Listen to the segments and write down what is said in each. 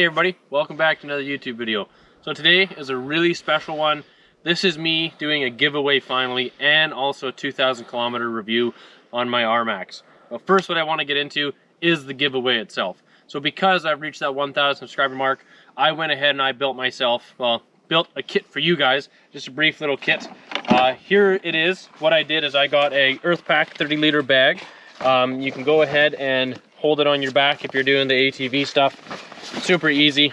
Hey everybody, welcome back to another YouTube video. So today is a really special one. This is me doing a giveaway finally, and also a 2,000 kilometer review on my RMAX. But first, what I want to get into is the giveaway itself. So because I've reached that 1,000 subscriber mark, I went ahead and I built a kit for you guys, just a brief little kit. Here it is. What I did is I got a Earth Pack 30-liter bag. You can go ahead and hold it on your back if you're doing the ATV stuff. Super easy.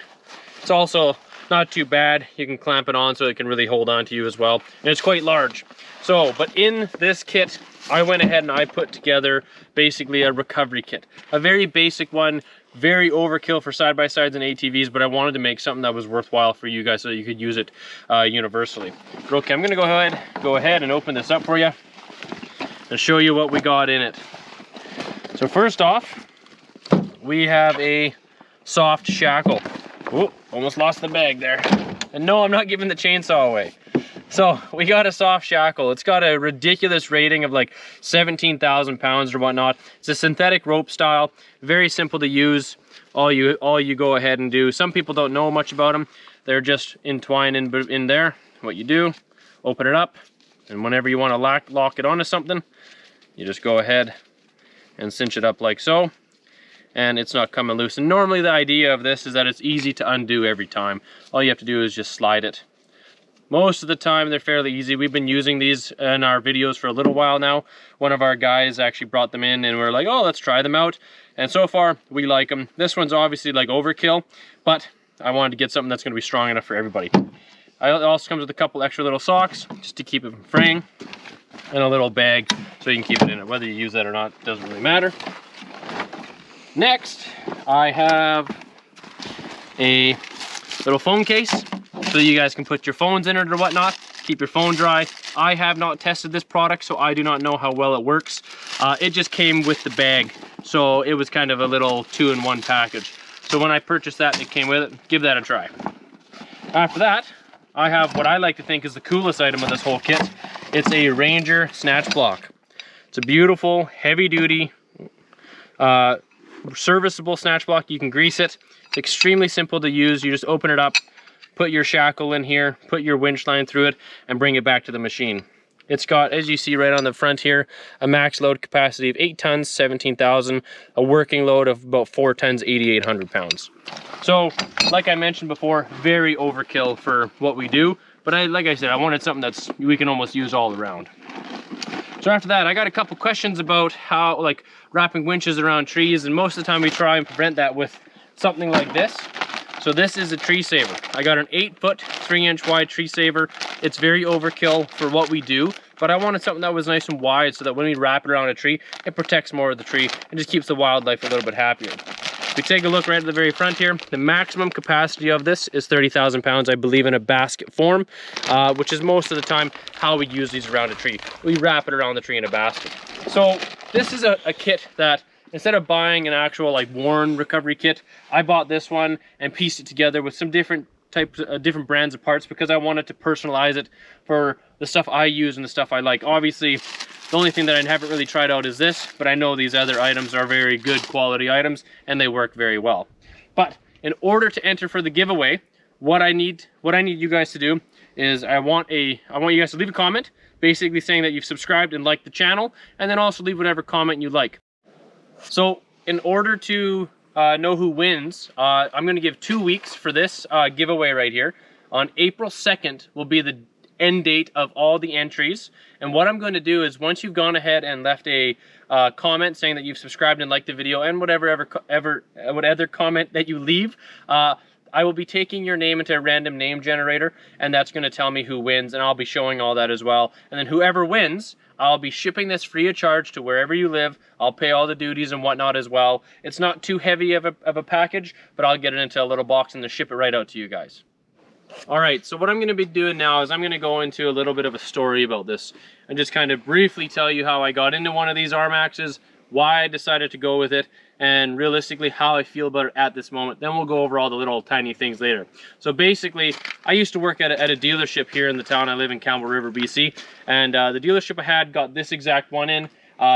It's also not too bad. You can clamp it on so it can really hold on to you as well. And it's quite large. So, but in this kit, I went ahead and I put together basically a recovery kit. A very basic one, very overkill for side-by-sides and ATVs, but I wanted to make something that was worthwhile for you guys so that you could use it universally. Okay, I'm gonna go ahead and open this up for you and show you what we got in it. So first off, we have a soft shackle. Oh, almost lost the bag there. And no, I'm not giving the chainsaw away. So we got a soft shackle. It's got a ridiculous rating of like 17,000 pounds or whatnot. It's a synthetic rope style, very simple to use. All you go ahead and do. Some people don't know much about them. They're just entwined in there. What you do, open it up, and whenever you want to lock it onto something, you just go ahead and cinch it up like so. And it's not coming loose. And normally the idea of this is that it's easy to undo every time. All you have to do is just slide it. Most of the time they're fairly easy. We've been using these in our videos for a little while now. One of our guys actually brought them in and we're like, oh, let's try them out. And so far we like them. This one's obviously like overkill, but I wanted to get something that's going to be strong enough for everybody. It also comes with a couple extra little socks just to keep it from fraying, and a little bag so you can keep it in it. Whether you use that or not doesn't really matter. Next, I have a little phone case so you guys can put your phones in it or whatnot, keep your phone dry. I have not tested this product, so I do not know how well it works. It just came with the bag, so it was kind of a little 2-in-1 package. So when I purchased that, it came with it. Give that a try. After that, I have what I like to think is the coolest item of this whole kit. It's a Ranger snatch block. It's a beautiful, heavy-duty, serviceable snatch block. You can grease it. It's extremely simple to use. You just open it up, put your shackle in here, put your winch line through it, and bring it back to the machine. It's got, as you see right on the front here, a max load capacity of 8 tons, 17,000, a working load of about 4 tons, 8,800 pounds. So, like I mentioned before, very overkill for what we do. But like I said, I wanted something that's we can almost use all around. So after that, I got a couple questions about how, like, wrapping winches around trees, and most of the time we try and prevent that with something like this. So this is a tree saver. I got an 8-foot, 3-inch wide tree saver. It's very overkill for what we do, but I wanted something that was nice and wide so that when we wrap it around a tree, it protects more of the tree and just keeps the wildlife a little bit happier. If we take a look right at the very front here, the maximum capacity of this is 30,000 pounds, I believe, in a basket form, which is most of the time how we use these around a tree. We wrap it around the tree in a basket. So this is a kit that, instead of buying an actual like worn recovery kit, I bought this one and pieced it together with some different different brands of parts because I wanted to personalize it for the stuff I use and the stuff I like. Obviously, the only thing that I haven't really tried out is this, but I know these other items are very good quality items and they work very well. But in order to enter for the giveaway, what I need you guys to do is I want you guys to leave a comment basically saying that you've subscribed and liked the channel, and then also leave whatever comment you like. So in order to know who wins, I'm going to give 2 weeks for this giveaway right here. On April 2nd will be the end date of all the entries. And what I'm going to do is, once you've gone ahead and left a comment saying that you've subscribed and liked the video, and whatever other comment that you leave, I will be taking your name into a random name generator, and that's going to tell me who wins, and I'll be showing all that as well. And then whoever wins, I'll be shipping this free of charge to wherever you live. I'll pay all the duties and whatnot as well. It's not too heavy of a package, but I'll get it into a little box and then ship it right out to you guys. Alright, so what I'm going to be doing now is I'm going to go into a little bit of a story about this and just kind of briefly tell you how I got into one of these RMAXs, why I decided to go with it, and realistically how I feel about it at this moment. Then we'll go over all the little tiny things later. So basically, I used to work at a dealership here in the town I live in, Campbell River, BC, and the dealership I had got this exact one in.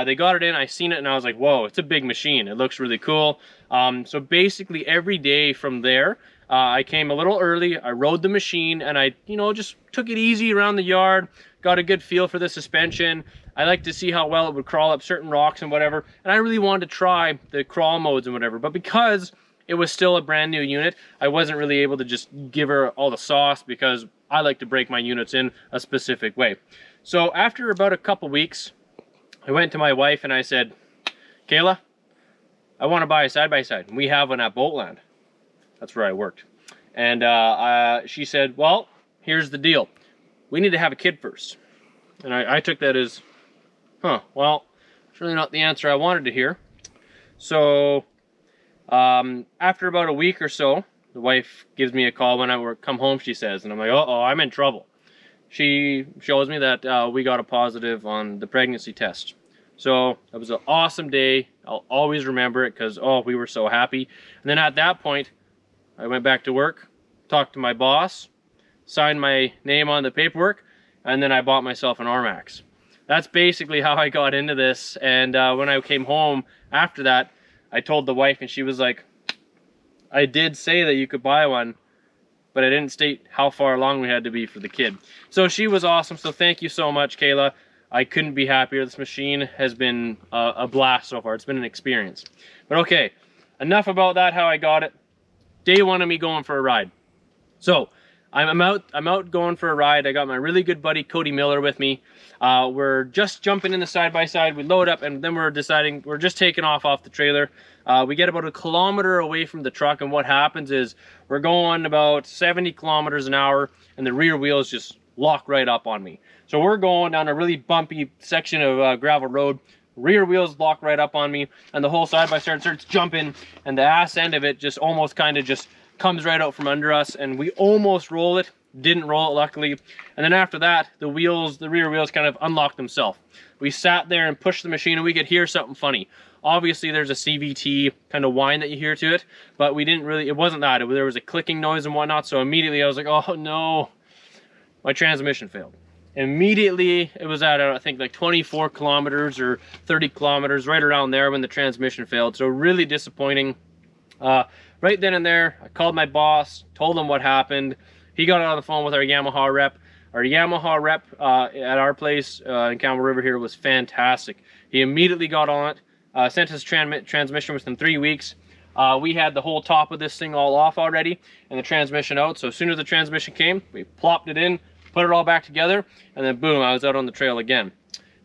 They got it in, I seen it, and I was like, whoa, it's a big machine. It looks really cool. So basically every day from there, I came a little early, I rode the machine, and I, you know, just took it easy around the yard, got a good feel for the suspension. I like to see how well it would crawl up certain rocks and whatever, and I really wanted to try the crawl modes and whatever, but because it was still a brand new unit, I wasn't really able to just give her all the sauce because I like to break my units in a specific way. So after about a couple weeks, I went to my wife and I said, Kayla, I want to buy a side-by-side. We have one at Boatland. That's where I worked. And she said, well, here's the deal. We need to have a kid first. And I took that as, well, it's really not the answer I wanted to hear. So after about a week or so, the wife gives me a call when I come home, she says, and I'm like, uh-oh, I'm in trouble. She shows me that we got a positive on the pregnancy test. So it was an awesome day. I'll always remember it because, oh, we were so happy. And then at that point, I went back to work, talked to my boss, signed my name on the paperwork, and then I bought myself an RMAX. That's basically how I got into this. And when I came home after that, I told the wife, and she was like, I did say that you could buy one, but I didn't state how far along we had to be for the kid. So she was awesome. So thank you so much, Kayla. I couldn't be happier. This machine has been a blast so far. It's been an experience. But okay, enough about that, how I got it. Day one of me going for a ride. So I'm out going for a ride. I got my really good buddy Cody Miller with me. We're just jumping in the side-by-side. We load up, and then we're deciding we're just taking off the trailer. We get about 1 kilometer away from the truck, and what happens is we're going about 70 kilometers an hour, and the rear wheels just lock right up on me. So we're going down a really bumpy section of gravel road. Rear wheels lock right up on me, and the whole side-by-side starts jumping, and the ass end of it just almost kind of just comes right out from under us, and we almost roll it. Didn't roll it, luckily. And then after that, the rear wheels kind of unlocked themselves. We sat there and pushed the machine, and we could hear something funny. Obviously, there's a CVT kind of whine that you hear to it, but we didn't really, it wasn't that. There was a clicking noise and whatnot, so immediately I was like, oh no, my transmission failed. Immediately, it was at, I think, like 24 kilometers or 30 kilometers, right around there when the transmission failed. So really disappointing. Right then and there, I called my boss, told him what happened. He got on the phone with our Yamaha rep. Our Yamaha rep at our place in Campbell River here was fantastic. He immediately got on it, sent his transmission within 3 weeks. We had the whole top of this thing all off already and the transmission out. So as soon as the transmission came, we plopped it in, put it all back together, and then boom, I was out on the trail again.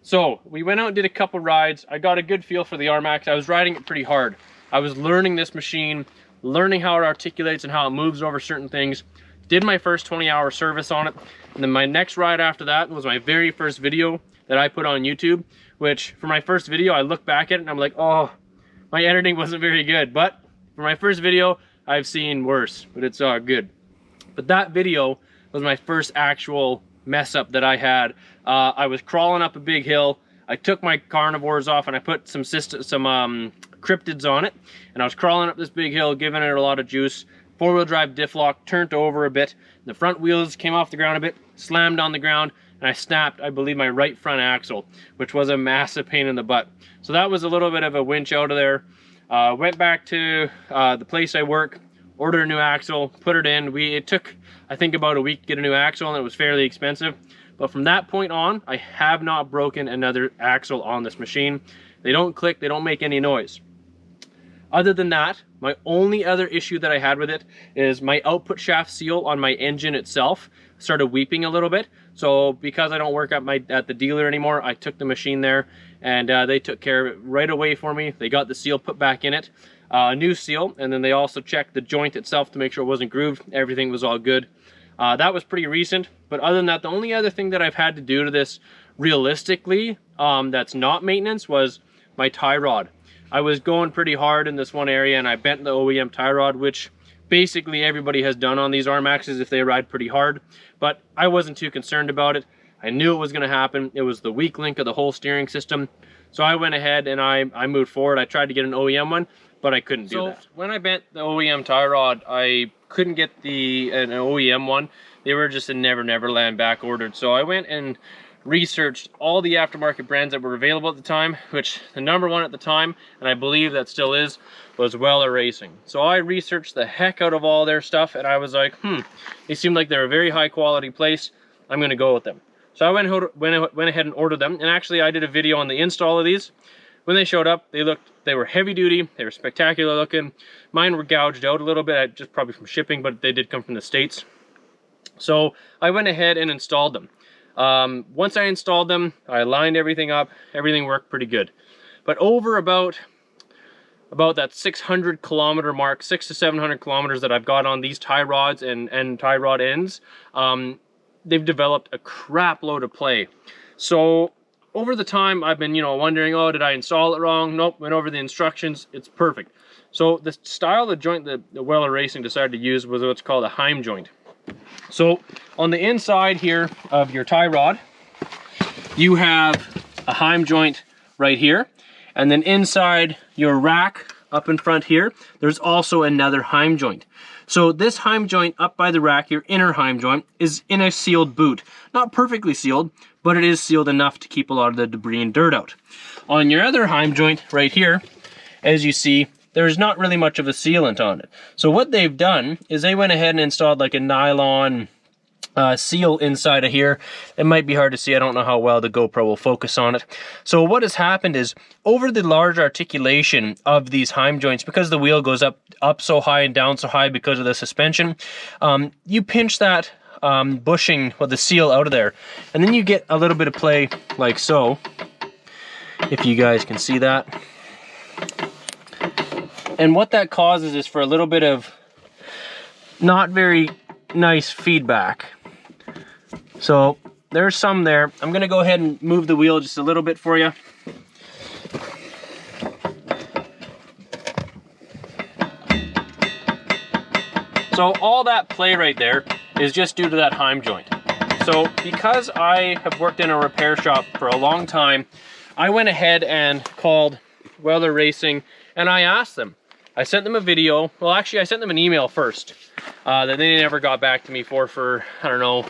So we went out and did a couple rides. I got a good feel for the RMAX. I was riding it pretty hard. I was learning this machine, learning how it articulates and how it moves over certain things. Did my first 20-hour service on it, and then my next ride after that was my very first video that I put on YouTube, which for my first video, I look back at it and I'm like, oh, my editing wasn't very good. But for my first video, I've seen worse, but it's good. But that video was my first actual mess up that I had. I was crawling up a big hill. I took my carnivores off and I put some cryptids on it, and I was crawling up this big hill, giving it a lot of juice. Four-wheel drive diff lock turned over a bit. The front wheels came off the ground a bit, slammed on the ground, and I snapped, I believe, my right front axle, which was a massive pain in the butt. So that was a little bit of a winch out of there. Went back to the place I work, ordered a new axle, put it in. It took, I think, about a week to get a new axle, and it was fairly expensive. But from that point on, I have not broken another axle on this machine. They don't click, they don't make any noise. Other than that, my only other issue that I had with it is my output shaft seal on my engine itself started weeping a little bit. So because I don't work at the dealer anymore, I took the machine there, and they took care of it right away for me. They got the seal put back in it, a new seal, and then they also checked the joint itself to make sure it wasn't grooved. Everything was all good. That was pretty recent, but other than that, the only other thing that I've had to do to this realistically that's not maintenance was my tie rod. I was going pretty hard in this one area, and I bent the OEM tie rod, which basically everybody has done on these RMAXs if they ride pretty hard, but I wasn't too concerned about it. I knew it was going to happen. It was the weak link of the whole steering system. So I went ahead and I moved forward. I tried to get an OEM one, but I couldn't do that. When I bent the OEM tie rod, I couldn't get an OEM one. They were just a Never Never Land back ordered. So I went and researched all the aftermarket brands that were available at the time, which the #1 at the time, and I believe that still is, was Weller Racing. So I researched the heck out of all their stuff, and I was like, they seemed like they're a very high quality place. I'm gonna go with them. So I went ahead and ordered them, and actually I did a video on the install of these. When they showed up, they were heavy duty, they were spectacular looking. Mine were gouged out a little bit, just probably from shipping, but they did come from the States. So I went ahead and installed them. Once I installed them, I lined everything up, everything worked pretty good. But over about that 600 kilometer mark, 600 to 700 kilometers that I've got on these tie rods and tie rod ends, they've developed a crap load of play. So over the time, I've been, wondering, oh, did I install it wrong? Nope, went over the instructions, it's perfect. So the style of joint that the Weller Racing decided to use was what's called a Heim joint. So on the inside here of your tie rod, you have a Heim joint right here, and then inside your rack up in front here, there's also another Heim joint. So this Heim joint up by the rack, your inner Heim joint, is in a sealed boot. Not perfectly sealed, but it is sealed enough to keep a lot of the debris and dirt out. On your other Heim joint right here, as you see, there's not really much of a sealant on it. So what they've done is they went ahead and installed like a nylon seal inside of here. It might be hard to see. I don't know how well the GoPro will focus on it. So what has happened is, over the large articulation of these Heim joints, because the wheel goes up so high and down so high because of the suspension, you pinch that bushing, well, the seal out of there, and then you get a little bit of play like so, if you guys can see that. And what that causes is for a little bit of not very nice feedback. So there's some there. I'm gonna go ahead and move the wheel just a little bit for you. So all that play right there is just due to that Heim joint. So because I have worked in a repair shop for a long time, I went ahead and called Weller Racing and I asked them. I sent them a video. Well, actually, I sent them an email first that they never got back to me for I don't know,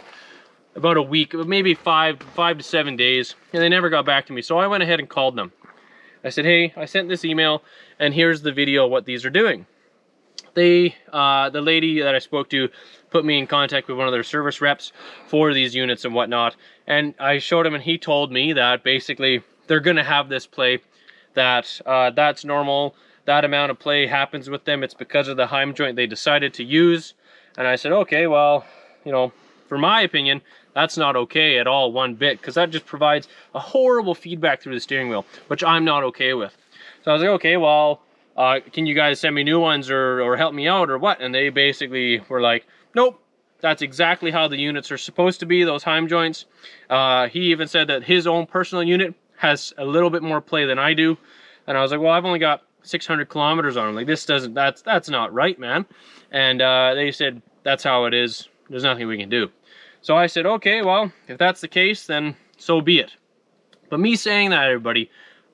about a week, maybe five to 7 days, and they never got back to me. So I went ahead and called them. I said, hey, I sent this email, and here's the video of what these are doing. The lady that I spoke to put me in contact with one of their service reps for these units and whatnot, and I showed him, and he told me that basically they're gonna have this play, that that's normal. That amount of play happens with them. It's because of the Heim joint they decided to use. And I said, okay, well, for my opinion, that's not okay at all, one bit, because that just provides a horrible feedback through the steering wheel, which I'm not okay with. So I was like, okay, well, can you guys send me new ones or help me out or what? And they basically were like, nope, that's exactly how the units are supposed to be, those Heim joints. He even said that his own personal unit has a little bit more play than I do. And I was like, well, I've only got 600 kilometers on them. Like, this doesn't, that's not right, man. And they said, that's how it is. There's nothing we can do. So I said, okay, well, if that's the case, then so be it. But me saying that, everybody,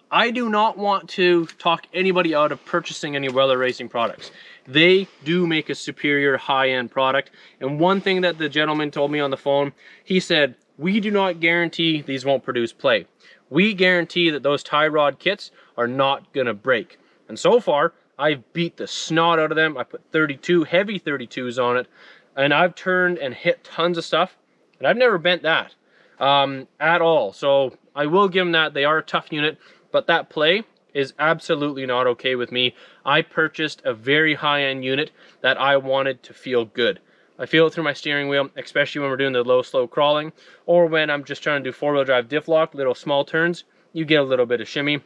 I do not want to talk anybody out of purchasing any Weller Racing products. They do make a superior high-end product. And one thing that the gentleman told me on the phone, he said, we do not guarantee these won't produce play. We guarantee that those tie rod kits are not gonna break. And so far, I've beat the snot out of them. I put 32, heavy 32s on it, and I've turned and hit tons of stuff, and I've never bent that at all. So I will give them that. They are a tough unit, but that play is absolutely not okay with me. I purchased a very high-end unit that I wanted to feel good. I feel it through my steering wheel, especially when we're doing the low, slow crawling, or when I'm just trying to do four-wheel drive diff lock, little small turns, you get a little bit of shimmy.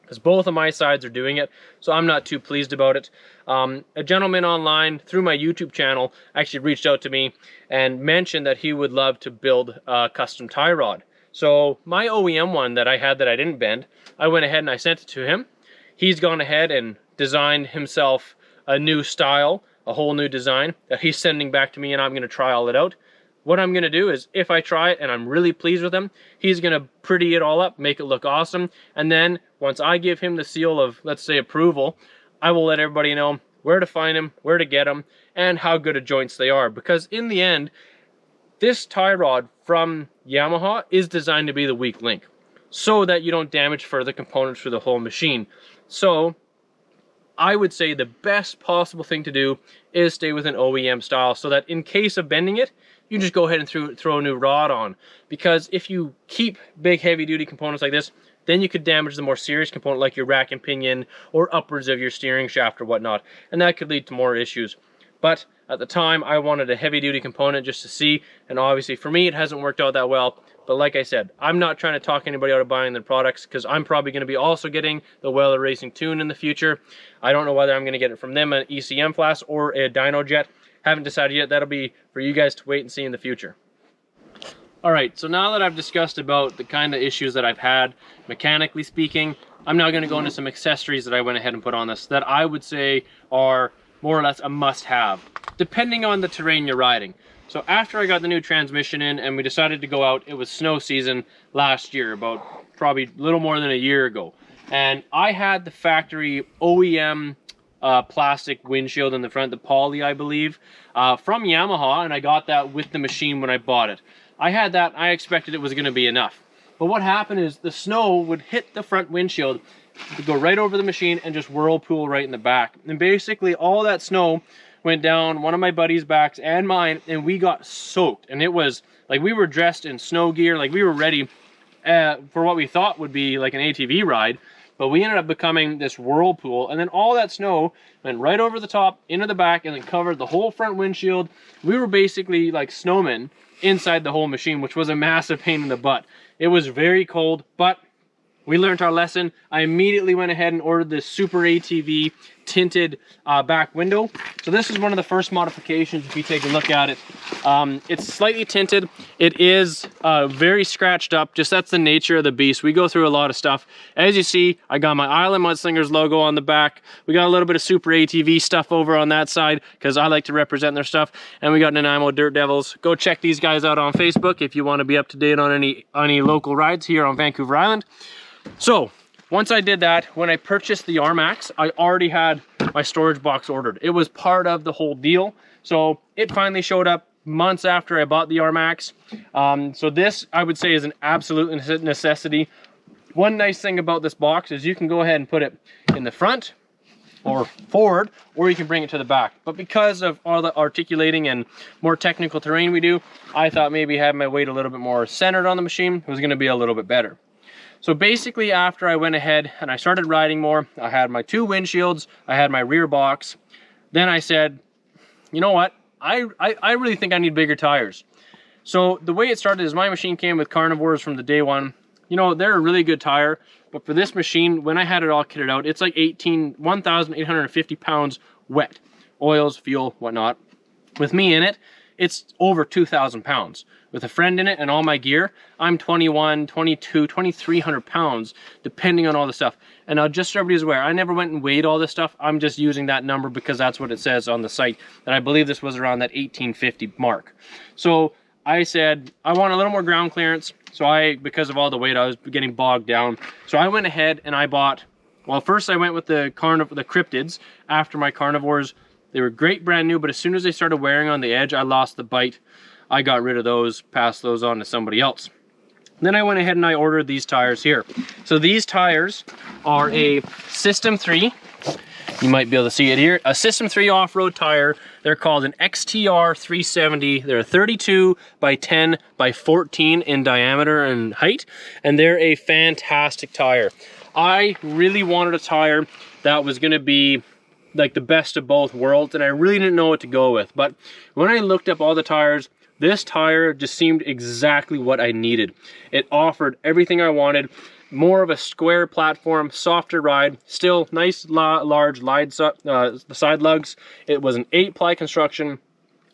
Because both of my sides are doing it, so I'm not too pleased about it. A gentleman online through my YouTube channel actually reached out to me and mentioned that he would love to build a custom tie rod. So my OEM one that I had that I didn't bend, I went ahead and I sent it to him. He's gone ahead and designed himself a new style, a whole new design that he's sending back to me, and I'm going to try all it out. What I'm going to do is, if I try it and I'm really pleased with him, he's going to pretty it all up, make it look awesome. And then once I give him the seal of, let's say, approval, I will let everybody know where to find him, where to get them, and how good of joints they are. Because in the end, this tie rod from Yamaha is designed to be the weak link so that you don't damage further components for the whole machine. So I would say the best possible thing to do is stay with an OEM style, so that in case of bending it, you just go ahead and throw a new rod on. Because if you keep big heavy duty components like this, then you could damage the more serious component like your rack and pinion or upwards of your steering shaft or whatnot, and that could lead to more issues. But at the time, I wanted a heavy duty component just to see, and obviously for me it hasn't worked out that well. But like I said, I'm not trying to talk anybody out of buying their products, because I'm probably going to be also getting the Weller Racing Tune in the future. I don't know whether I'm going to get it from them, an ECM flask or a dyno jet. Haven't decided yet. That'll be for you guys to wait and see in the future. Alright, so now that I've discussed about the kind of issues that I've had, mechanically speaking, I'm now going to go into some accessories that I went ahead and put on this that I would say are more or less a must-have, depending on the terrain you're riding. So after I got the new transmission in and we decided to go out, it was snow season last year, about probably a little more than a year ago. And I had the factory OEM plastic windshield in the front, the poly, I believe, from Yamaha, and I got that with the machine when I bought it. I had that, I expected it was going to be enough. But what happened is the snow would hit the front windshield, would go right over the machine and just whirlpool right in the back. And basically all that snow went down one of my buddies' backs and mine, and we got soaked. And it was like we were dressed in snow gear, like we were ready for what we thought would be like an ATV ride, but we ended up becoming this whirlpool. And then all that snow went right over the top, into the back, and then covered the whole front windshield. We were basically like snowmen inside the whole machine, which was a massive pain in the butt. It was very cold, but we learned our lesson. I immediately went ahead and ordered this Super ATV tinted back window. So this is one of the first modifications if you take a look at it. It's slightly tinted. It is very scratched up. Just that's the nature of the beast. We go through a lot of stuff. As you see, I got my Island Mudslingers logo on the back. We got a little bit of Super ATV stuff over on that side because I like to represent their stuff. And we got Nanaimo Dirt Devils. Go check these guys out on Facebook if you want to be up to date on any local rides here on Vancouver Island. So once I did that, when I purchased the RMAX, I already had my storage box ordered. It was part of the whole deal. So it finally showed up months after I bought the RMAX. So this, I would say, is an absolute necessity. One nice thing about this box is you can go ahead and put it in the front or forward, or you can bring it to the back. But because of all the articulating and more technical terrain we do, I thought maybe having my weight a little bit more centered on the machine was going to be a little bit better. So basically, after I went ahead and I started riding more, I had my two windshields, I had my rear box. Then I said, you know what? I really think I need bigger tires. So the way it started is my machine came with Carnivores from the day one. You know, they're a really good tire, but for this machine, when I had it all kitted out, it's like 1,850 pounds wet. Oils, fuel, whatnot. With me in it, it's over 2,000 pounds. With a friend in it and all my gear, I'm 21, 22, 2,300 pounds, depending on all the stuff. And now just so everybody's aware, I never went and weighed all this stuff. I'm just using that number because that's what it says on the site. And I believe this was around that 1,850 mark. So I said, I want a little more ground clearance. So because of all the weight, I was getting bogged down. So I went ahead and I bought, well, first I went with the Cryptids after my Carnivores. They were great brand new, but as soon as they started wearing on the edge, I lost the bite. I got rid of those, passed those on to somebody else. Then I went ahead and I ordered these tires here. So these tires are a System 3. You might be able to see it here. A System 3 off-road tire. They're called an XTR 370. They're 32 by 10 by 14 in diameter and height. And they're a fantastic tire. I really wanted a tire that was going to be like the best of both worlds, and I really didn't know what to go with. But when I looked up all the tires, this tire just seemed exactly what I needed. It offered everything I wanted. More of a square platform, softer ride, still nice large side lugs. It was an 8-ply construction.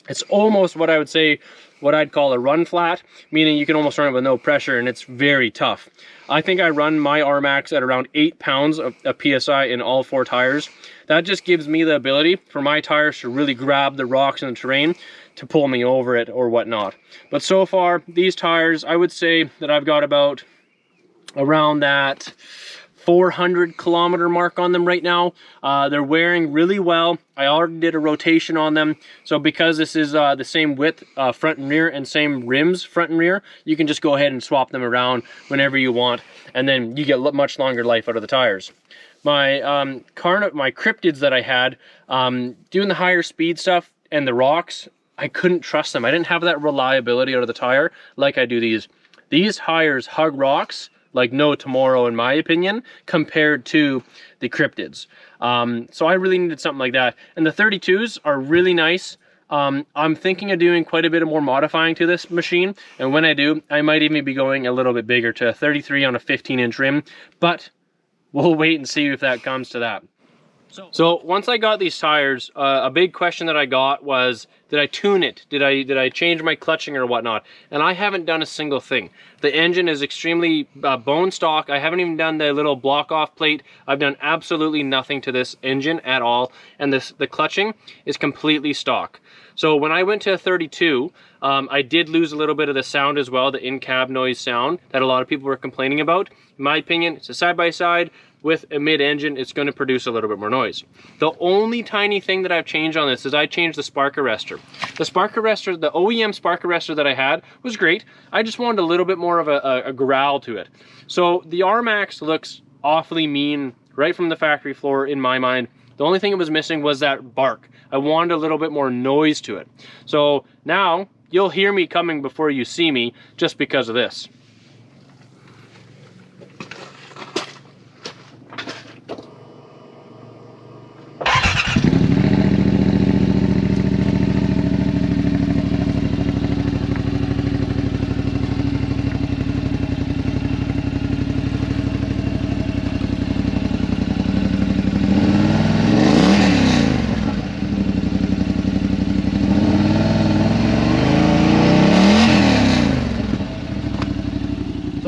It's almost what I would say, what I'd call a run flat, meaning you can almost run it with no pressure, and it's very tough. I think I run my RMAX at around 8 pounds of PSI in all 4 tires. That just gives me the ability for my tires to really grab the rocks and the terrain to pull me over it or whatnot. But so far, these tires, I would say that I've got about around that 400 kilometer mark on them right now. They're wearing really well. I already did a rotation on them. So because this is the same width front and rear and same rims front and rear, you can just go ahead and swap them around whenever you want. And then you get much longer life out of the tires. My my cryptids that I had, doing the higher speed stuff and the rocks, I couldn't trust them. I didn't have that reliability out of the tire like I do these. These tires hug rocks like no tomorrow, in my opinion, compared to the cryptids. So I really needed something like that. And the 32s are really nice. I'm thinking of doing quite a bit of more modifying to this machine. And when I do, I might even be going a little bit bigger to a 33 on a 15-inch rim. But we'll wait and see if that comes to that. So once I got these tires, a big question that I got was, did I tune it? Did I change my clutching or whatnot? And I haven't done a single thing. The engine is extremely bone stock. I haven't even done the little block off plate. I've done absolutely nothing to this engine at all. And the clutching is completely stock. So when I went to a 32, I did lose a little bit of the sound as well, the in-cab noise sound that a lot of people were complaining about. In my opinion, it's a side-by-side. With a mid-engine, it's going to produce a little bit more noise. The only tiny thing that I've changed on this is I changed the spark arrestor. The spark arrestor, the OEM spark arrestor that I had was great. I just wanted a little bit more of a growl to it. So the RMAX looks awfully mean right from the factory floor in my mind. The only thing it was missing was that bark. I wanted a little bit more noise to it. So now you'll hear me coming before you see me just because of this.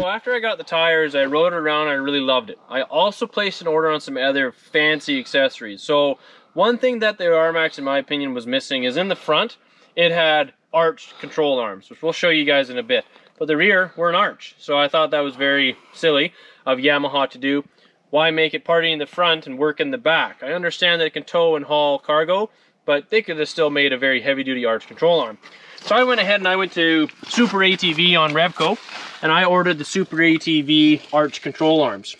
After I got the tires, I rode it around, I really loved it. I also placed an order on some other fancy accessories. So one thing that the RMAX, in my opinion, was missing is in the front, it had arched control arms, which we'll show you guys in a bit. But the rear were an arch. So I thought that was very silly of Yamaha to do. Why make it party in the front and work in the back? I understand that it can tow and haul cargo, but they could have still made a very heavy-duty arch control arm. So I went ahead and I went to Super ATV on Reveiw, and I ordered the Super ATV arch control arms.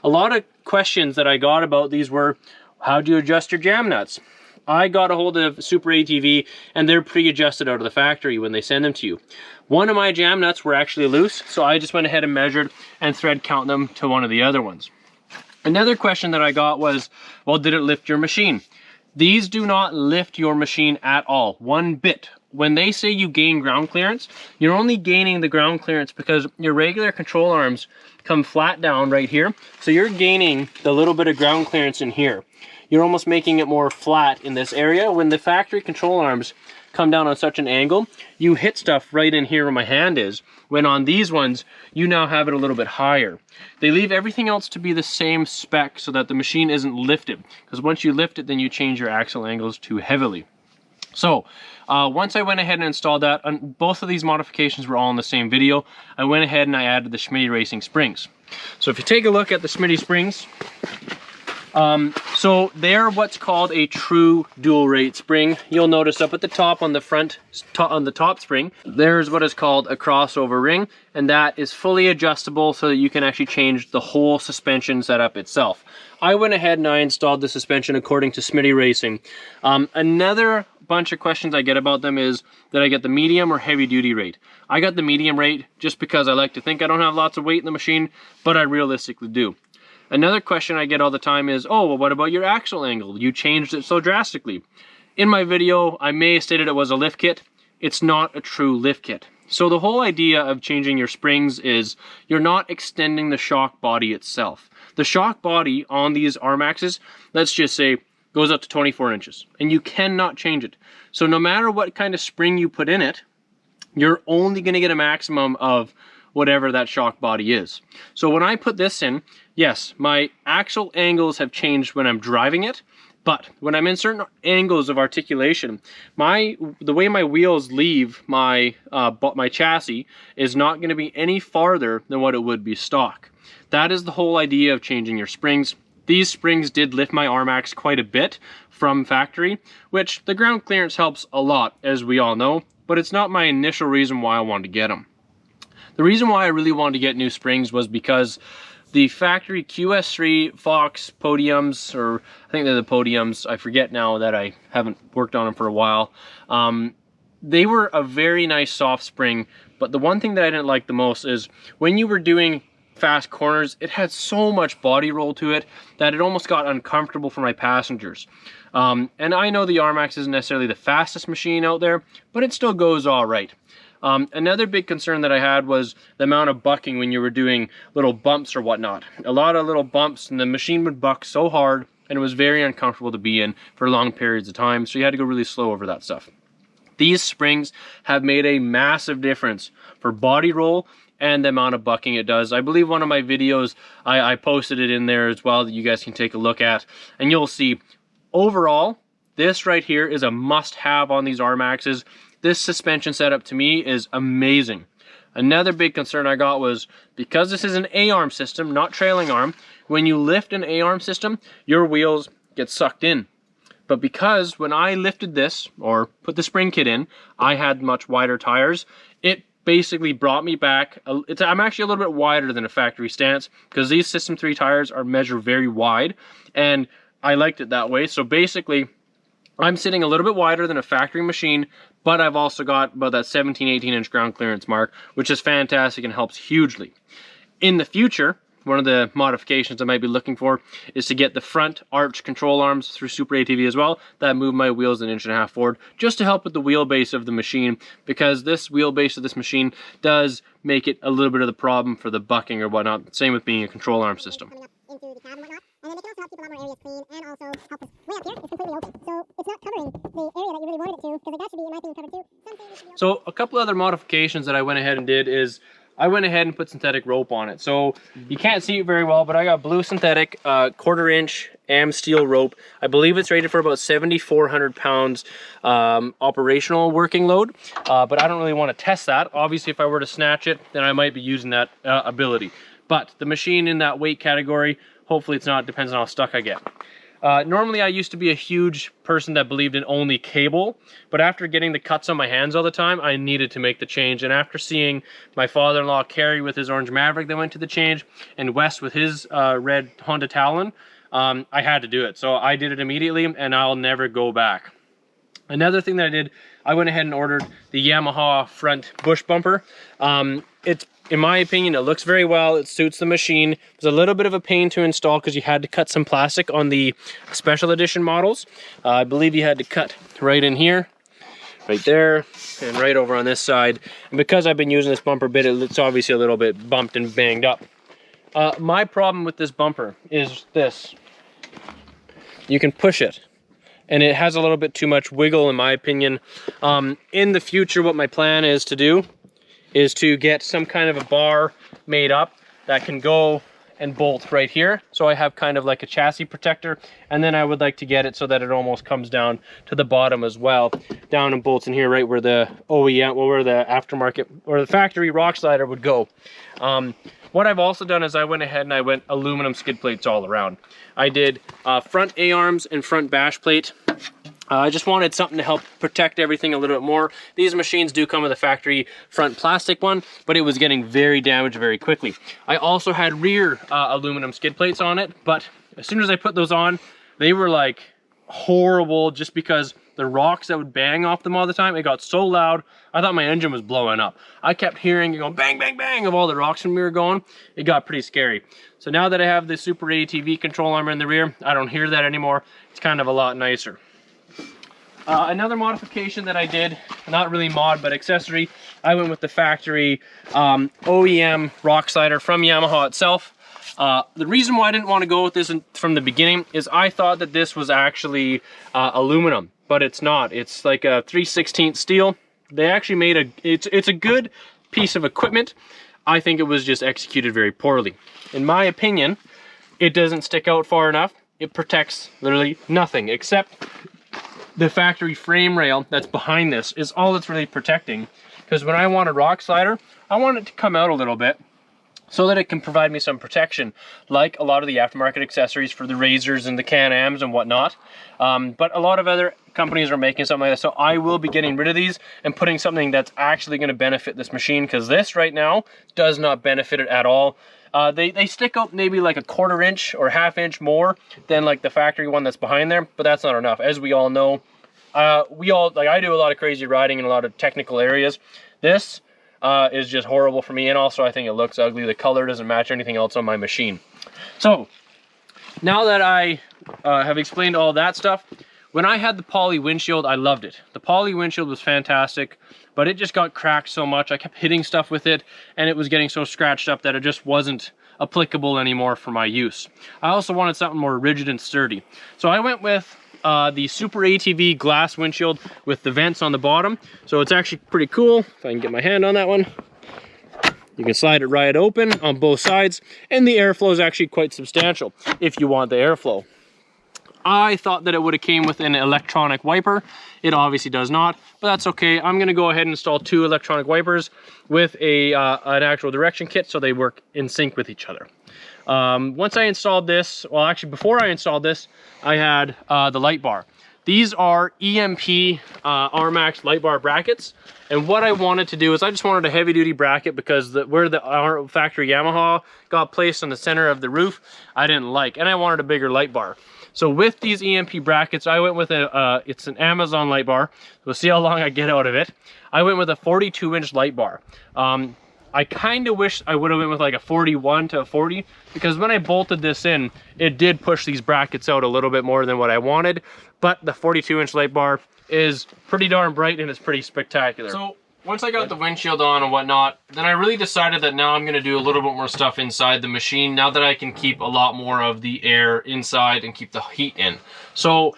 A lot of questions that I got about these were, how do you adjust your jam nuts? I got a hold of Super ATV, and they're pre-adjusted out of the factory when they send them to you. One of my jam nuts were actually loose, so I just went ahead and measured and thread count them to one of the other ones. Another question that I got was, well, did it lift your machine? These do not lift your machine at all, one bit. When they say you gain ground clearance, you're only gaining the ground clearance because your regular control arms come flat down right here. So you're gaining the little bit of ground clearance in here. You're almost making it more flat in this area. When the factory control arms come down on such an angle, you hit stuff right in here where my hand is. When on these ones, you now have it a little bit higher. They leave everything else to be the same spec so that the machine isn't lifted. Because once you lift it, then you change your axle angles too heavily. So once I went ahead and installed that, both of these modifications were all in the same video. I went ahead and I added the Schmitty Racing springs. So if you take a look at the Schmitty springs, so they're what's called a true dual rate spring. You'll notice up at the top on the front, on the top spring, there's what is called a crossover ring, and that is fully adjustable so that you can actually change the whole suspension setup itself. I went ahead and I installed the suspension according to Schmitty Racing. Another bunch of questions I get about them is that I get the medium or heavy duty rate. I got the medium rate just because I like to think I don't have lots of weight in the machine, but I realistically do. Another question I get all the time is, oh, well, what about your axle angle? You changed it so drastically. In my video, I may have stated it was a lift kit. It's not a true lift kit. So the whole idea of changing your springs is you're not extending the shock body itself. The shock body on these RMAXs, let's just say, goes up to 24 inches, and you cannot change it. So no matter what kind of spring you put in it, you're only going to get a maximum of whatever that shock body is. So when I put this in, yes, my axle angles have changed when I'm driving it, but when I'm in certain angles of articulation, the way my wheels leave my chassis is not going to be any farther than what it would be stock. That is the whole idea of changing your springs. These springs did lift my RMAX quite a bit from factory, which the ground clearance helps a lot, as we all know, but it's not my initial reason why I wanted to get them. The reason why I really wanted to get new springs was because the factory QS3 Fox podiums, or I think they're the podiums, I forget now that I haven't worked on them for a while, they were a very nice soft spring, but the one thing that I didn't like the most is when you were doing fast corners, it had so much body roll to it that it almost got uncomfortable for my passengers. And I know the RMAX isn't necessarily the fastest machine out there, but it still goes all right. Another big concern that I had was the amount of bucking when you were doing little bumps or whatnot. A lot of little bumps, and the machine would buck so hard, and it was very uncomfortable to be in for long periods of time, so you had to go really slow over that stuff. These springs have made a massive difference for body roll and the amount of bucking it does. I believe one of my videos, I posted it in there as well that you guys can take a look at, and you'll see overall, this right here is a must-have on these RMAXs. This suspension setup to me is amazing. Another big concern I got was because this is an A-arm system, not trailing arm, when you lift an A-arm system, your wheels get sucked in. But because when I lifted this, or put the spring kit in, I had much wider tires, it basically brought me back. I'm actually a little bit wider than a factory stance because these System 3 tires are measured very wide, and I liked it that way. So basically, I'm sitting a little bit wider than a factory machine, but I've also got about that 17-18 inch ground clearance mark, which is fantastic and helps hugely. In the future, one of the modifications I might be looking for is to get the front arch control arms through Super ATV as well that move my wheels 1.5 inches forward, just to help with the wheelbase of the machine, because this wheelbase of this machine does make it a little bit of the problem for the bucking or whatnot. Same with being a control arm system. Into the cab and whatnot, and then they can also help keep a lot more areas clean, and also help us way up here. It's completely open, so it's not covering the area that you really wanted it to, because like that should be, in my opinion, covered too. So a couple other modifications that I went ahead and did is I went ahead and put synthetic rope on it. So you can't see it very well, but I got blue synthetic 1/4 inch AM steel rope. I believe it's rated for about 7,400 pounds operational working load, but I don't really want to test that. Obviously, if I were to snatch it, then I might be using that ability. But the machine in that weight category, hopefully it's not, depends on how stuck I get. Normally I used to be a huge person that believed in only cable, but after getting the cuts on my hands all the time, I needed to make the change. And after seeing my father-in-law Kerry with his orange Maverick that went to the change, and Wes with his red Honda Talon, I had to do it. So I did it immediately, and I'll never go back. Another thing that I did, I went ahead and ordered the Yamaha front bush bumper. It's, in my opinion, it looks very well. It suits the machine. It was a little bit of a pain to install because you had to cut some plastic on the special edition models. I believe you had to cut right in here, right there, and right over on this side. And because I've been using this bumper bit, it's obviously a little bit bumped and banged up. My problem with this bumper is this. You can push it, and it has a little bit too much wiggle, in my opinion. In the future, what my plan is to do is to get some kind of a bar made up that can go and bolt right here. So I have kind of like a chassis protector, and then I would like to get it so that it almost comes down to the bottom as well. Down and bolts in here, right where the OEM, well, where the aftermarket or the factory rock slider would go. What I've also done is I went ahead and I went aluminum skid plates all around. I did front A-arms and front bash plate. I just wanted something to help protect everything a little bit more. These machines do come with a factory front plastic one, but it was getting very damaged very quickly. I also had rear aluminum skid plates on it, but as soon as I put those on, they were like horrible just because the rocks that would bang off them all the time, it got so loud, I thought my engine was blowing up. I kept hearing it going bang, bang, bang of all the rocks when we were going. It got pretty scary. So now that I have the Super ATV control arm in the rear, I don't hear that anymore. It's kind of a lot nicer. Another modification that I did, not really mod, but accessory, I went with the factory OEM rock slider from Yamaha itself. The reason why I didn't want to go with this from the beginning is I thought that this was actually aluminum, but it's not. It's like a 3/16 steel. They actually made it's a good piece of equipment. I think it was just executed very poorly. In my opinion, it doesn't stick out far enough. It protects literally nothing except the factory frame rail that's behind this is all it's really protecting. Because when I want a rock slider, I want it to come out a little bit. so that it can provide me some protection, like a lot of the aftermarket accessories for the Razors and the Can-Ams and whatnot. But a lot of other companies are making something like that, so I will be getting rid of these and putting something that's actually going to benefit this machine, because this right now does not benefit it at all. They stick out maybe like a 1/4 inch or 1/2 inch more than like the factory one that's behind there, but that's not enough. As we all know, I do a lot of crazy riding in a lot of technical areas. This is just horrible for me, and also I think it looks ugly. The color doesn't match anything else on my machine. So now that I have explained all that stuff, when I had the poly windshield, I loved it. The poly windshield was fantastic, but it just got cracked so much. I kept hitting stuff with it, and it was getting so scratched up that it just wasn't applicable anymore for my use. I also wanted something more rigid and sturdy, so I went with the Super ATV glass windshield with the vents on the bottom. So it's actually pretty cool. If I can get my hand on that one, you can slide it right open on both sides, and the airflow is actually quite substantial if you want the airflow. I thought that it would have came with an electronic wiper. It obviously does not, but that's okay. I'm going to go ahead and install 2 electronic wipers with an actual direction kit, so they work in sync with each other. Once I installed this, well, actually before I installed this, I had the light bar. These are EMP RMAX light bar brackets, and what I wanted to do is I just wanted a heavy duty bracket, because where our factory Yamaha got placed on the center of the roof, I didn't like, and I wanted a bigger light bar. So with these EMP brackets, I went with it's an Amazon light bar. We'll see how long I get out of it. I went with a 42-inch light bar. I kind of wish I would have went with like a 41 to a 40, because when I bolted this in, it did push these brackets out a little bit more than what I wanted, but the 42-inch light bar is pretty darn bright and it's pretty spectacular. So once I got the windshield on and whatnot, then I really decided that now I'm going to do a little bit more stuff inside the machine, now that I can keep a lot more of the air inside and keep the heat in. So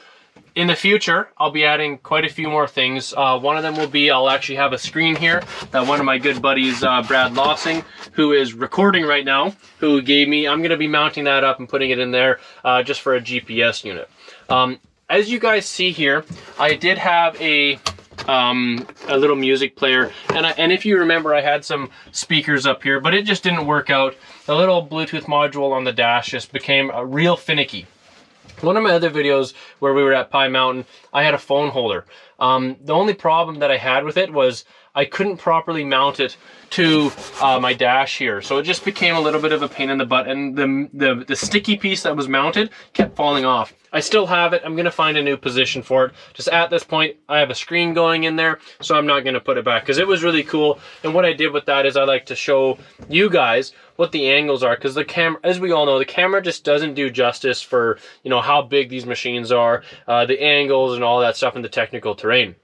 in the future, I'll be adding quite a few more things. One of them will be, I'll actually have a screen here that one of my good buddies, Brad Lossing, who is recording right now, who gave me. I'm going to be mounting that up and putting it in there just for a GPS unit. As you guys see here, I did have a little music player, and if you remember, I had some speakers up here, but it just didn't work out. The little Bluetooth module on the dash just became real finicky. One of my other videos where we were at Pie Mountain, I had a phone holder. The only problem that I had with it was I couldn't properly mount it to my dash here. So it just became a little bit of a pain in the butt, and the sticky piece that was mounted kept falling off. I still have it. I'm going to find a new position for it. Just at this point, I have a screen going in there, so I'm not going to put it back, because it was really cool. And what I did with that is I like to show you guys what the angles are, because the camera, as we all know, the camera just doesn't do justice for, you know, how big these machines are, the angles and all that stuff in the technical terrain.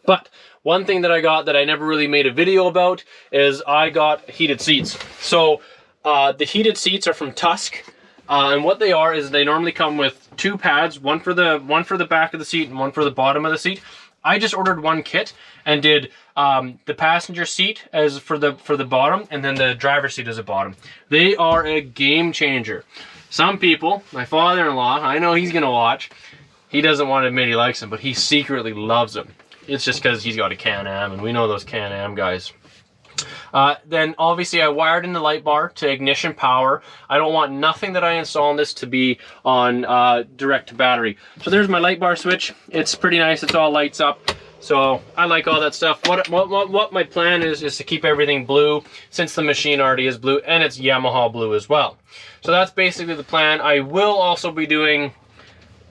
But one thing that I got that I never really made a video about is I got heated seats. So the heated seats are from Tusk. And what they are is they normally come with 2 pads, one for the back of the seat and one for the bottom of the seat. I just ordered one kit and did the passenger seat as for the bottom, and then the driver's seat as a bottom. They are a game changer. Some people, my father-in-law, I know he's gonna watch, he doesn't want to admit he likes them, but he secretly loves them. It's just because he's got a Can-Am, and we know those Can-Am guys. Then obviously I wired in the light bar to ignition power. I don't want nothing that I install in this to be on direct to battery. So there's my light bar switch. It's pretty nice. It's all lights up. So I like all that stuff. What my plan is to keep everything blue, since the machine already is blue, and it's Yamaha blue as well. So that's basically the plan. I will also be doing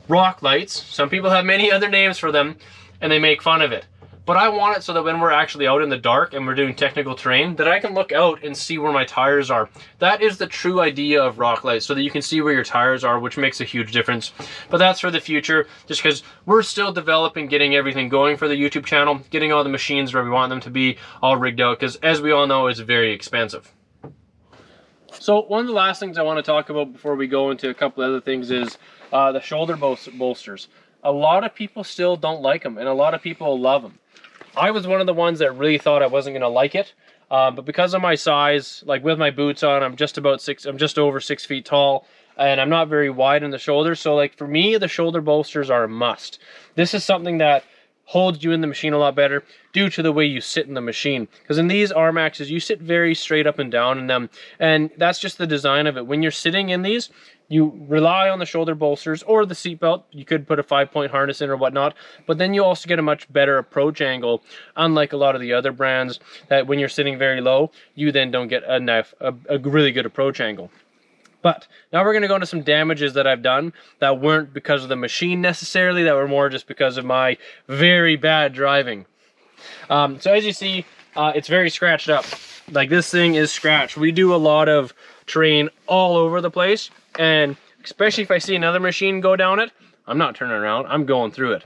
rock lights. Some people have many other names for them, and they make fun of it. But I want it so that when we're actually out in the dark and we're doing technical terrain, that I can look out and see where my tires are. That is the true idea of rock lights, so that you can see where your tires are, which makes a huge difference. But that's for the future, just because we're still developing, getting everything going for the YouTube channel, getting all the machines where we want them to be all rigged out, because as we all know, it's very expensive. So one of the last things I want to talk about before we go into a couple other things is the shoulder bolsters. A lot of people still don't like them, and a lot of people love them. I was one of the ones that really thought I wasn't going to like it, but because of my size, like with my boots on, I'm just over 6 feet tall, and I'm not very wide in the shoulders. So like for me, the shoulder bolsters are a must. This is something that holds you in the machine a lot better due to the way you sit in the machine. Because in these RMAXs, you sit very straight up and down in them, and that's just the design of it. When you're sitting in these, you rely on the shoulder bolsters or the seatbelt. You could put a 5-point harness in or whatnot, but then you also get a much better approach angle, unlike a lot of the other brands that when you're sitting very low, you then don't get a really good approach angle. But now we're going to go into some damages that I've done that weren't because of the machine necessarily, that were more just because of my very bad driving. So as you see, it's very scratched up. Like, this thing is scratched. We do a lot of terrain all over the place, and especially if I see another machine go down it, I'm not turning around, I'm going through it.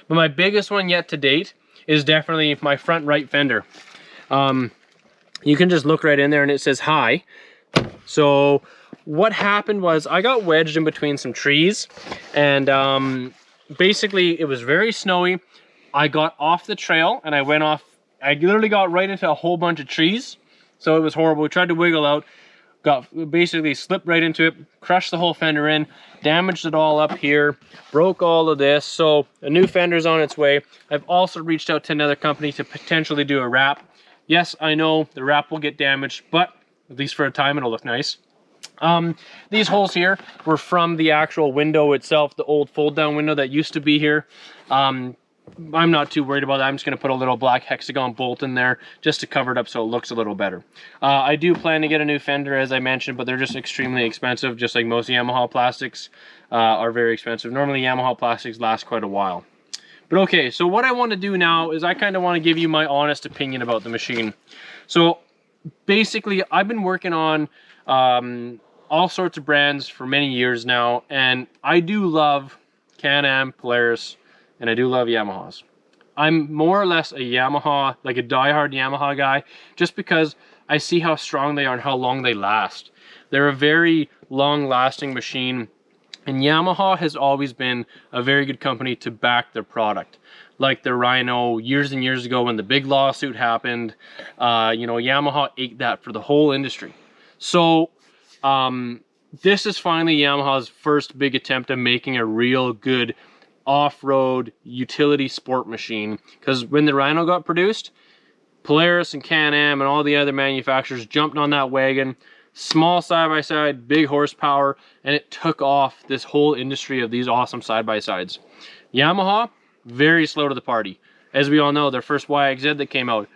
But my biggest one yet to date is definitely my front right fender. You can just look right in there and it says hi. So what happened was I got wedged in between some trees, and basically it was very snowy. I got off the trail and I went off. I literally got right into a whole bunch of trees, so it was horrible. We tried to wiggle out, basically slipped right into it, crushed the whole fender in, damaged it all up here, broke all of this. So a new fender's on its way. I've also reached out to another company to potentially do a wrap. Yes, I know the wrap will get damaged, but at least for a time it'll look nice. These holes here were from the actual window itself, the old fold down window that used to be here. I'm not too worried about that. I'm just going to put a little black hexagon bolt in there just to cover it up so it looks a little better. I do plan to get a new fender, as I mentioned, but they're just extremely expensive, just like most Yamaha plastics are very expensive. Normally Yamaha plastics last quite a while. But okay, so what I want to do now is I kind of want to give you my honest opinion about the machine. So basically, I've been working on all sorts of brands for many years now, and I do love Can-Am, Polaris, and I do love Yamahas. I'm more or less a Yamaha, like a diehard Yamaha guy, just because I see how strong they are and how long they last. They're a very long-lasting machine, and Yamaha has always been a very good company to back their product. Like the Rhino years and years ago when the big lawsuit happened, you know, Yamaha ate that for the whole industry. So this is finally Yamaha's first big attempt at making a real good off-road utility sport machine, because when the Rhino got produced, Polaris and Can-Am and all the other manufacturers jumped on that wagon. Small side-by-side, big horsepower, and it took off this whole industry of these awesome side-by-sides. Yamaha, very slow to the party. As we all know, their first YXZ that came out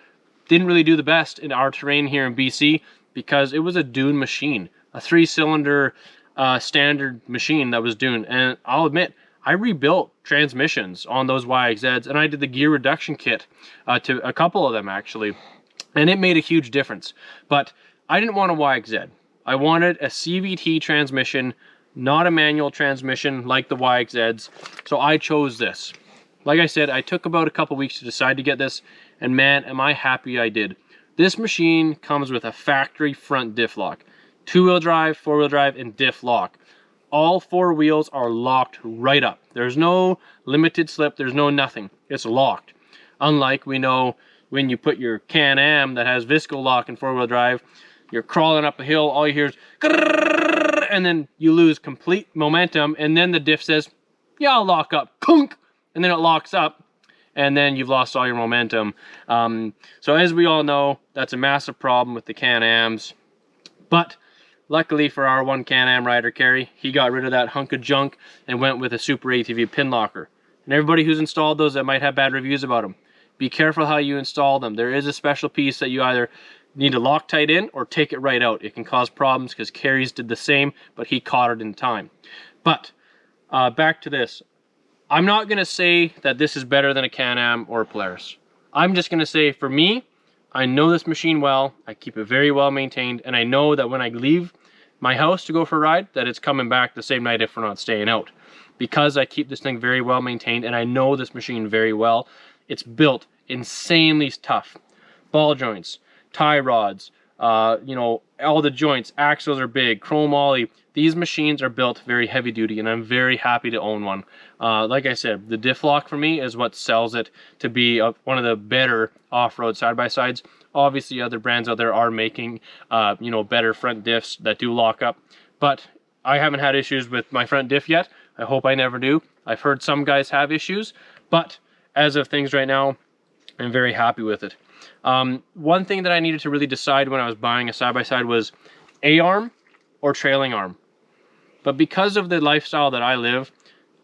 didn't really do the best in our terrain here in BC because it was a dune machine, a 3-cylinder standard machine that was dune. And I'll admit, I rebuilt transmissions on those YXZs, and I did the gear reduction kit to a couple of them actually, and it made a huge difference. But I didn't want a YXZ. I wanted a CVT transmission, not a manual transmission like the YXZs, so I chose this. Like I said, I took about a couple weeks to decide to get this, and man, am I happy I did. This machine comes with a factory front diff lock, 2-wheel drive, 4-wheel drive, and diff lock. All 4 wheels are locked right up. There's no limited slip, there's no nothing. It's locked. Unlike we know when you put your Can-Am that has Visco lock and 4-wheel drive, you're crawling up a hill, all you hear is grrrr, and then you lose complete momentum, and then the diff says, yeah, I'll lock up, kunk, and then it locks up, and then you've lost all your momentum. So as we all know, that's a massive problem with the Can-Ams. But luckily for our one Can-Am rider, Kerry, he got rid of that hunk of junk and went with a Super ATV pin locker. And everybody who's installed those that might have bad reviews about them, be careful how you install them. There is a special piece that you either need to Loctite in or take it right out. It can cause problems because Kerry's did the same, but he caught it in time. But back to this. I'm not going to say that this is better than a Can-Am or a Polaris. I'm just going to say, for me, I know this machine well, I keep it very well maintained, and I know that when I leave my house to go for a ride, that it's coming back the same night if we're not staying out. Because I keep this thing very well maintained, and I know this machine very well. It's built insanely tough. Ball joints, tie rods, you know, all the joints, axles are big, chrome ollie. These machines are built very heavy duty, and I'm very happy to own one. Like I said, the diff lock for me is what sells it to be one of the better off-road side-by-sides. Obviously, other brands out there are making, you know, better front diffs that do lock up, but I haven't had issues with my front diff yet. I hope I never do. I've heard some guys have issues, but as of things right now, I'm very happy with it. One thing that I needed to really decide when I was buying a side-by-side was A-arm or trailing arm. But because of the lifestyle that I live,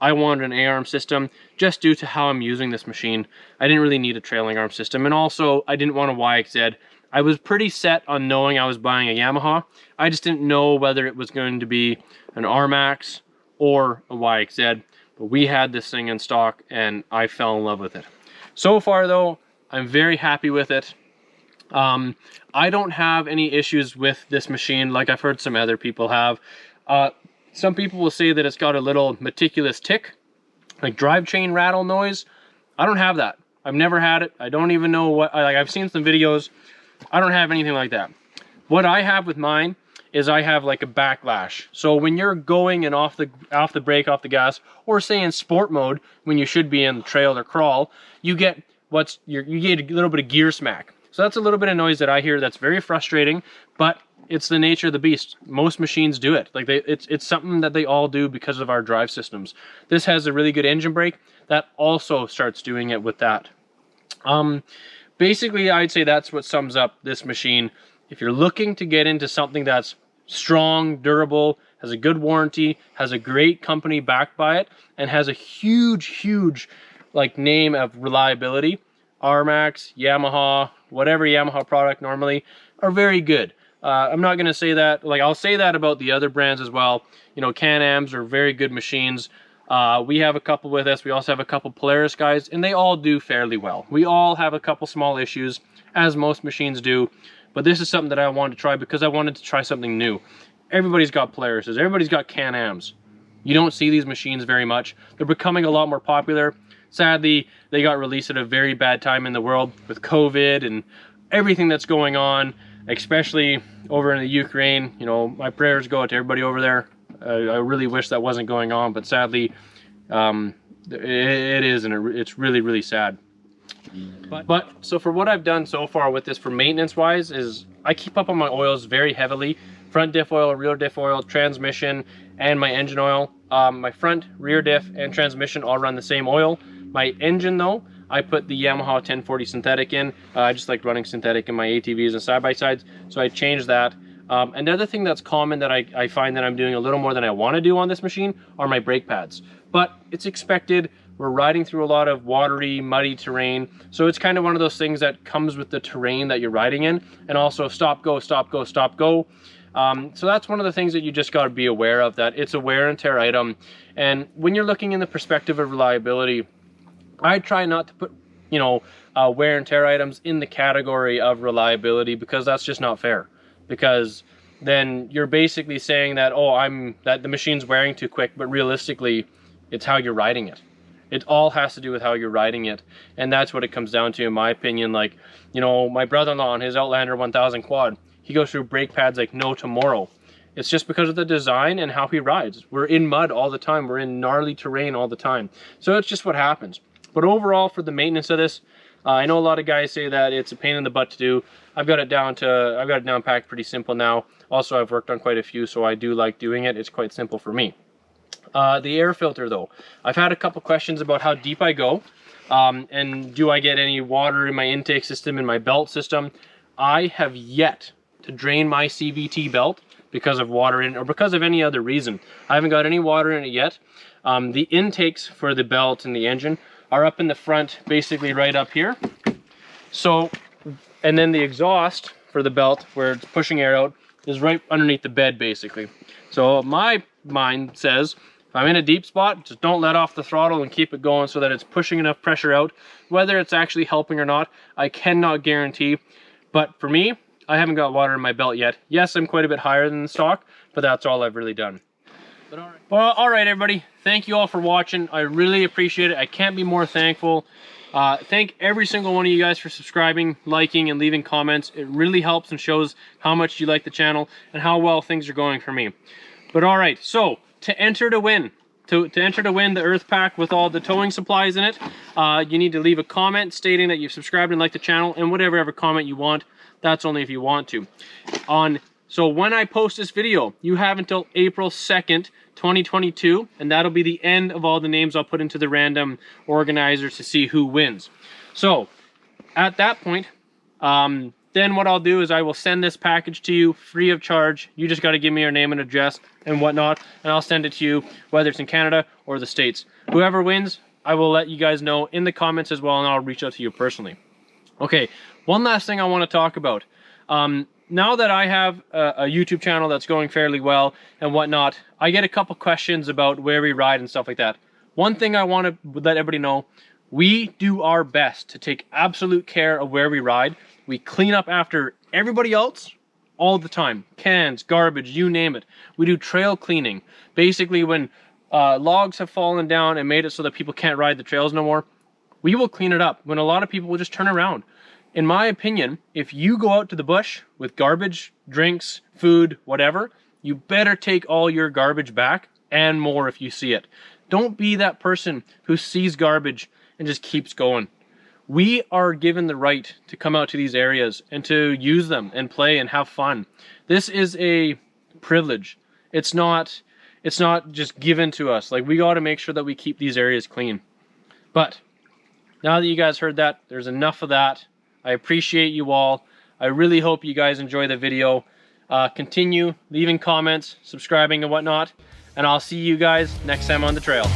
I wanted an A-arm system just due to how I'm using this machine. I didn't really need a trailing arm system, and also I didn't want a YXZ. I was pretty set on knowing I was buying a Yamaha. I just didn't know whether it was going to be an RMAX or a YXZ. But we had this thing in stock and I fell in love with it. So far though, I'm very happy with it. I don't have any issues with this machine like I've heard some other people have. Some people will say that it's got a little meticulous tick, like drive chain rattle noise. I don't have that. I've never had it. I don't even know what, like I've seen some videos. I don't have anything like that. What I have with mine is I have like a backlash. So when you're going and off the brake, off the gas, or say in sport mode, when you should be in trail or crawl, you get you get a little bit of gear smack. So that's a little bit of noise that I hear that's very frustrating, but it's the nature of the beast. Most machines do it. Like it's something that they all do because of our drive systems. This has a really good engine brake that also starts doing it with that. Basically, I'd say that's what sums up this machine. If you're looking to get into something that's strong, durable, has a good warranty, has a great company backed by it, and has a huge like name of reliability, RMAX, Yamaha, whatever Yamaha product normally are very good. I'm not going to say that, like I'll say that about the other brands as well. You know, Can-Ams are very good machines. We have a couple with us. We also have a couple Polaris guys, and they all do fairly well. We all have a couple small issues, as most machines do, but this is something that I wanted to try because I wanted to try something new. Everybody's got Polarises. Everybody's got Can-Ams. You don't see these machines very much. They're becoming a lot more popular. Sadly, they got released at a very bad time in the world with COVID and everything that's going on, especially over in the Ukraine. You know, my prayers go out to everybody over there. I really wish that wasn't going on, but sadly, it is, and it's really sad. But so for what I've done so far with this for maintenance wise is I keep up on my oils very heavily. Front diff oil, rear diff oil, transmission, and my engine oil. My front, rear diff, and transmission all run the same oil. My engine though, I put the Yamaha 1040 synthetic in. I just like running synthetic in my ATVs and side-by-sides, so I changed that. Another thing that's common that I find that I'm doing a little more than I want to do on this machine are my brake pads. But it's expected. We're riding through a lot of watery, muddy terrain, so it's kind of one of those things that comes with the terrain that you're riding in, and also stop, go, stop, go, stop, go. So that's one of the things that you just got to be aware of, that it's a wear and tear item. And when you're looking in the perspective of reliability, I try not to put, you know, wear and tear items in the category of reliability, because that's just not fair. Because then you're basically saying that, oh, that the machine's wearing too quick, but realistically, it's how you're riding it. It all has to do with how you're riding it, and that's what it comes down to, in my opinion. Like, you know, my brother-in-law on his Outlander 1000 quad, he goes through brake pads like no tomorrow. It's just because of the design and how he rides. We're in mud all the time. We're in gnarly terrain all the time. So it's just what happens. But overall, for the maintenance of this, I know a lot of guys say that it's a pain in the butt to do. I've got it down packed pretty simple now. Also, I've worked on quite a few, so I do like doing it. It's quite simple for me. The air filter though, I've had a couple questions about how deep I go, and do I get any water in my intake system, in my belt system. I have yet to drain my CVT belt because of water in, or because of any other reason. I haven't got any water in it yet. The intakes for the belt and the engine are up in the front, basically right up here. So, and then the exhaust for the belt, where it's pushing air out, is right underneath the bed basically. So my mind says, if I'm in a deep spot, just don't let off the throttle and keep it going so that it's pushing enough pressure out. Whether it's actually helping or not, I cannot guarantee. But for me, I haven't got water in my belt yet. Yes, I'm quite a bit higher than the stock, but that's all I've really done. But all right, everybody. Thank you all for watching. I really appreciate it. I can't be more thankful. Thank every single one of you guys for subscribing, liking, and leaving comments. It really helps and shows how much you like the channel and how well things are going for me. But all right, so to enter to win, to enter to win the Earth Pack with all the towing supplies in it, you need to leave a comment stating that you've subscribed and liked the channel, and whatever comment you want. That's only if you want to. So when I post this video, you have until April 2nd 2022, and that'll be the end of all the names I'll put into the random organizers to see who wins. So at that point, then what I'll do is I will send this package to you free of charge. You just got to give me your name and address and whatnot, and I'll send it to you, whether it's in Canada or the States. Whoever wins, I will let you guys know in the comments as well, and I'll reach out to you personally. Okay, one last thing I want to talk about. Now that I have a YouTube channel that's going fairly well and whatnot, I get a couple questions about where we ride and stuff like that. One thing I want to let everybody know, we do our best to take absolute care of where we ride. We clean up after everybody else all the time. Cans, garbage, you name it. We do trail cleaning. Basically, when logs have fallen down and made it so that people can't ride the trails no more, we will clean it up when a lot of people will just turn around. In my opinion, if you go out to the bush with garbage, drinks, food, whatever, you better take all your garbage back and more if you see it. Don't be that person who sees garbage and just keeps going. We are given the right to come out to these areas and to use them and play and have fun. This is a privilege. It's not just given to us. Like, we got to make sure that we keep these areas clean. But now that you guys heard that, there's enough of that. I appreciate you all. I really hope you guys enjoy the video. Continue leaving comments, subscribing and whatnot, and I'll see you guys next time on the trail.